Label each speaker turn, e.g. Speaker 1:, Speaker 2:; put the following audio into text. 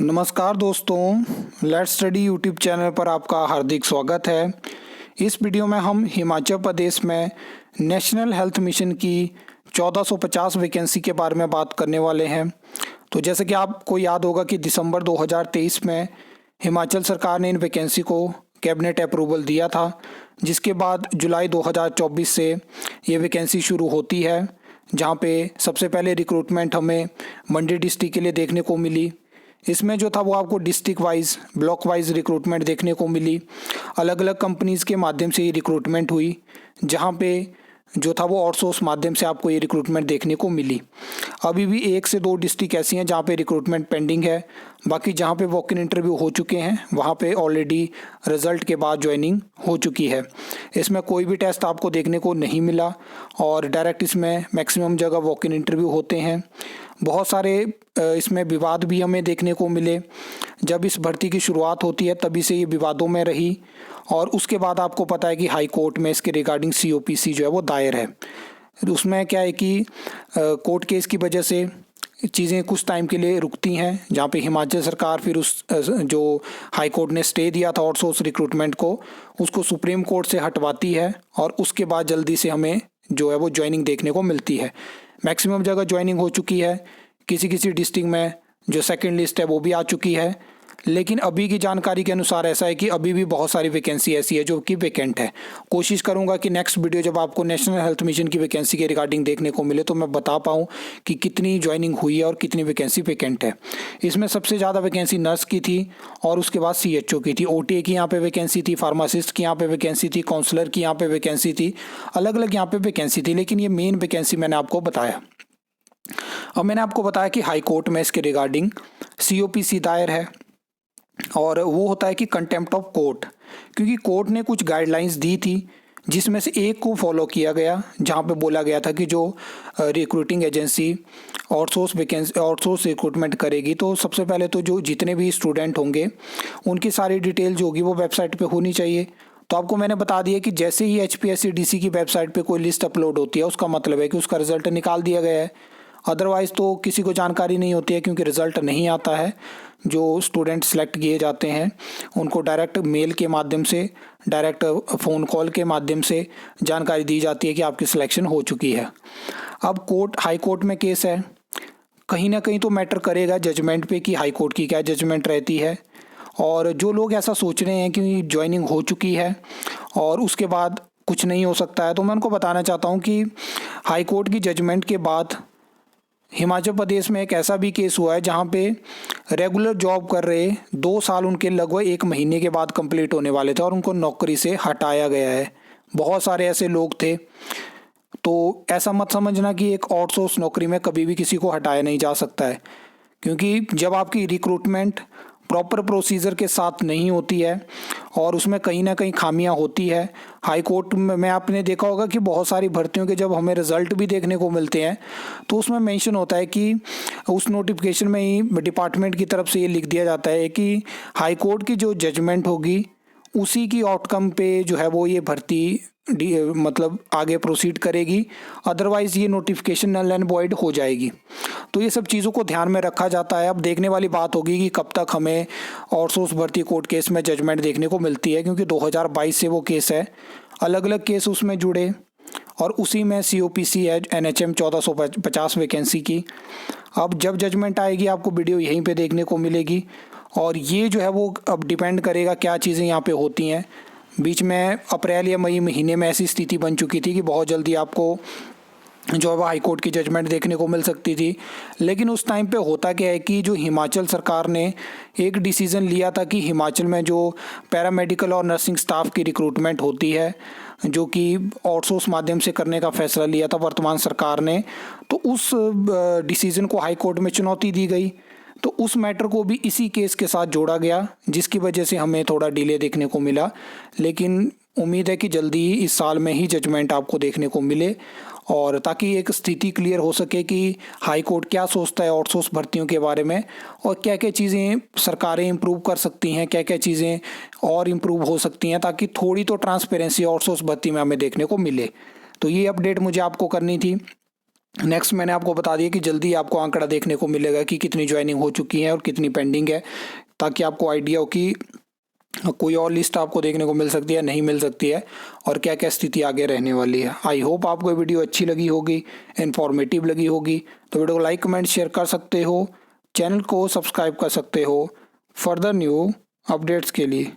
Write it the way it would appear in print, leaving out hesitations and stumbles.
Speaker 1: नमस्कार दोस्तों, let's study YouTube channel पर आपका हार्दिक स्वागत है। इस वीडियो में हम हिमाचल प्रदेश में नेशनल हेल्थ मिशन की 1450 वैकेंसी के बारे में बात करने वाले हैं। तो जैसे कि आपको याद होगा कि दिसंबर 2023 में हिमाचल सरकार ने इन वैकेंसी को कैबिनेट अप्रूवल दिया था, जिसके बाद जुलाई 2024 से ये वैकेंसी शुरू होती है, जहाँ पे सबसे पहले रिक्रूटमेंट हमें मंडी डिस्ट्रिक्ट के लिए देखने को मिली। इसमें जो था वो आपको district wise, block wise recruitment देखने को मिली। अलग अलग कंपनीज़ के माध्यम से ये रिक्रूटमेंट हुई, जहाँ पे जो था वो आउटसोर्स माध्यम से आपको ये रिक्रूटमेंट देखने को मिली। अभी भी 1 से 2 डिस्ट्रिक्ट ऐसी हैं जहाँ पे रिक्रूटमेंट पेंडिंग है। बाकी जहाँ पे वॉक इन इंटरव्यू हो चुके हैं, वहाँ पे ऑलरेडी रिजल्ट के बाद ज्वाइनिंग हो चुकी है। इसमें कोई भी टेस्ट आपको देखने को नहीं मिला और डायरेक्ट इसमें मैक्सिमम जगह वॉक इन इंटरव्यू होते हैं। बहुत सारे इसमें विवाद भी हमें देखने को मिले। जब इस भर्ती की शुरुआत होती है तभी से ये विवादों में रही और उसके बाद आपको पता है कि हाई कोर्ट में इसके रिगार्डिंग COPC जो है वो दायर है। उसमें क्या है कि कोर्ट केस की वजह से चीज़ें कुछ टाइम के लिए रुकती हैं, जहाँ पे हिमाचल सरकार फिर उस जो हाई कोर्ट ने स्टे दिया था आउटसोर्स रिक्रूटमेंट को, उसको सुप्रीम कोर्ट से हटवाती है और उसके बाद जल्दी से हमें जो है वो ज्वाइनिंग देखने को मिलती है। मैक्सिमम जगह ज्वाइनिंग हो चुकी है। किसी किसी डिस्ट्रिक्ट में जो सेकंड लिस्ट है वो भी आ चुकी है, लेकिन अभी की जानकारी के अनुसार ऐसा है कि अभी भी बहुत सारी वैकेंसी ऐसी है जो कि वैकेंट है। कोशिश करूंगा कि नेक्स्ट वीडियो जब आपको नेशनल हेल्थ मिशन की वैकेंसी के रिगार्डिंग देखने को मिले तो मैं बता पाऊँ कि कितनी ज्वाइनिंग हुई है और कितनी वैकेंसी वैकेंट है। इसमें सबसे ज़्यादा वैकेंसी नर्स की थी और उसके बाद CHO की थी, OTA की यहाँ पे वैकेंसी थी, फार्मासिस्ट की यहाँ पे वैकेंसी थी, काउंसलर की यहाँ पे वैकेंसी थी, अलग अलग यहाँ पे वैकेंसी थी, लेकिन ये मेन वैकेंसी मैंने आपको बताया। अब मैंने आपको बताया कि हाई कोर्ट में इसके रिगार्डिंग COPC दायर है और वो होता है कि कंटेम्प्ट ऑफ कोर्ट, क्योंकि कोर्ट ने कुछ गाइडलाइंस दी थी जिसमें से एक को फॉलो किया गया, जहाँ पे बोला गया था कि जो रिक्रूटिंग एजेंसी आउटसोर्स रिक्रूटमेंट करेगी तो सबसे पहले तो जो जितने भी स्टूडेंट होंगे उनकी सारी डिटेल जो होगी वो वेबसाइट पे होनी चाहिए। तो आपको मैंने बता दिया कि जैसे ही HPSC-DC की वेबसाइट पे कोई लिस्ट अपलोड होती है उसका मतलब है कि उसका रिजल्ट निकाल दिया गया है। अदरवाइज़ तो किसी को जानकारी नहीं होती है, क्योंकि रिज़ल्ट नहीं आता है। जो स्टूडेंट सेलेक्ट किए जाते हैं उनको डायरेक्ट मेल के माध्यम से, डायरेक्ट फ़ोन कॉल के माध्यम से जानकारी दी जाती है कि आपकी सिलेक्शन हो चुकी है। अब हाई कोर्ट में केस है, कहीं ना कहीं तो मैटर करेगा जजमेंट पे कि हाई कोर्ट की क्या जजमेंट रहती है। और जो लोग ऐसा सोच रहे हैं कि ज्वाइनिंग हो चुकी है और उसके बाद कुछ नहीं हो सकता है, तो मैं उनको बताना चाहता हूँ कि हाई कोर्ट की जजमेंट के बाद हिमाचल प्रदेश में एक ऐसा भी केस हुआ है जहाँ पे रेगुलर जॉब कर रहे 2 साल उनके लगभग 1 महीने के बाद कंप्लीट होने वाले थे और उनको नौकरी से हटाया गया है। बहुत सारे ऐसे लोग थे। तो ऐसा मत समझना कि एक आउटसोर्स नौकरी में कभी भी किसी को हटाया नहीं जा सकता है, क्योंकि जब आपकी रिक्रूटमेंट प्रॉपर प्रोसीजर के साथ नहीं होती है और उसमें कहीं ना कहीं खामियां होती है। हाई कोर्ट में आपने देखा होगा कि बहुत सारी भर्तियों के जब हमें रिजल्ट भी देखने को मिलते हैं तो उसमें मेंशन होता है कि उस नोटिफिकेशन में ही डिपार्टमेंट की तरफ से ये लिख दिया जाता है कि हाई कोर्ट की जो जजमेंट होगी उसी की आउटकम पे जो है वो ये भर्ती मतलब आगे प्रोसीड करेगी, अदरवाइज़ ये नोटिफिकेशन नल एंड वॉइड हो जाएगी। तो ये सब चीज़ों को ध्यान में रखा जाता है। अब देखने वाली बात होगी कि कब तक हमें आउटसोर्स भर्ती कोर्ट केस में जजमेंट देखने को मिलती है, क्योंकि 2022 से वो केस है, अलग अलग केस उसमें जुड़े और उसी में COPC है NHM 1450 वैकेंसी की। अब जब जजमेंट आएगी आपको वीडियो यहीं पे देखने को मिलेगी और ये जो है वो अब डिपेंड करेगा क्या चीज़ें यहाँ पे होती हैं। बीच में अप्रैल या मई महीने में ऐसी स्थिति बन चुकी थी कि बहुत जल्दी आपको जो है वो हाई कोर्ट की जजमेंट देखने को मिल सकती थी, लेकिन उस टाइम पे होता क्या है कि जो हिमाचल सरकार ने एक डिसीज़न लिया था कि हिमाचल में जो पैरामेडिकल और नर्सिंग स्टाफ की रिक्रूटमेंट होती है, जो कि आउटसोर्स माध्यम से करने का फैसला लिया था वर्तमान सरकार ने, तो उस डिसीज़न को हाई कोर्ट में चुनौती दी गई। तो उस मैटर को भी इसी केस के साथ जोड़ा गया, जिसकी वजह से हमें थोड़ा डिले देखने को मिला, लेकिन उम्मीद है कि जल्दी ही इस साल में ही जजमेंट आपको देखने को मिले और ताकि एक स्थिति क्लियर हो सके कि हाई कोर्ट क्या सोचता है आउटसोर्स भर्तियों के बारे में और क्या क्या चीज़ें सरकारें इम्प्रूव कर सकती हैं, क्या क्या चीज़ें और इम्प्रूव हो सकती हैं, ताकि थोड़ी तो ट्रांसपेरेंसी आउटसोर्स भर्ती में हमें देखने को मिले। तो ये अपडेट मुझे आपको करनी थी। नेक्स्ट मैंने आपको बता दिया कि जल्दी आपको आंकड़ा देखने को मिलेगा कि कितनी ज्वाइनिंग हो चुकी है और कितनी पेंडिंग है, ताकि आपको आइडिया हो कि कोई और लिस्ट आपको देखने को मिल सकती है, नहीं मिल सकती है, और क्या क्या स्थिति आगे रहने वाली है। आई होप आपको वीडियो अच्छी लगी होगी, इन्फॉर्मेटिव लगी होगी। तो वीडियो को लाइक कमेंट शेयर कर सकते हो, चैनल को सब्सक्राइब कर सकते हो फर्दर न्यू अपडेट्स के लिए।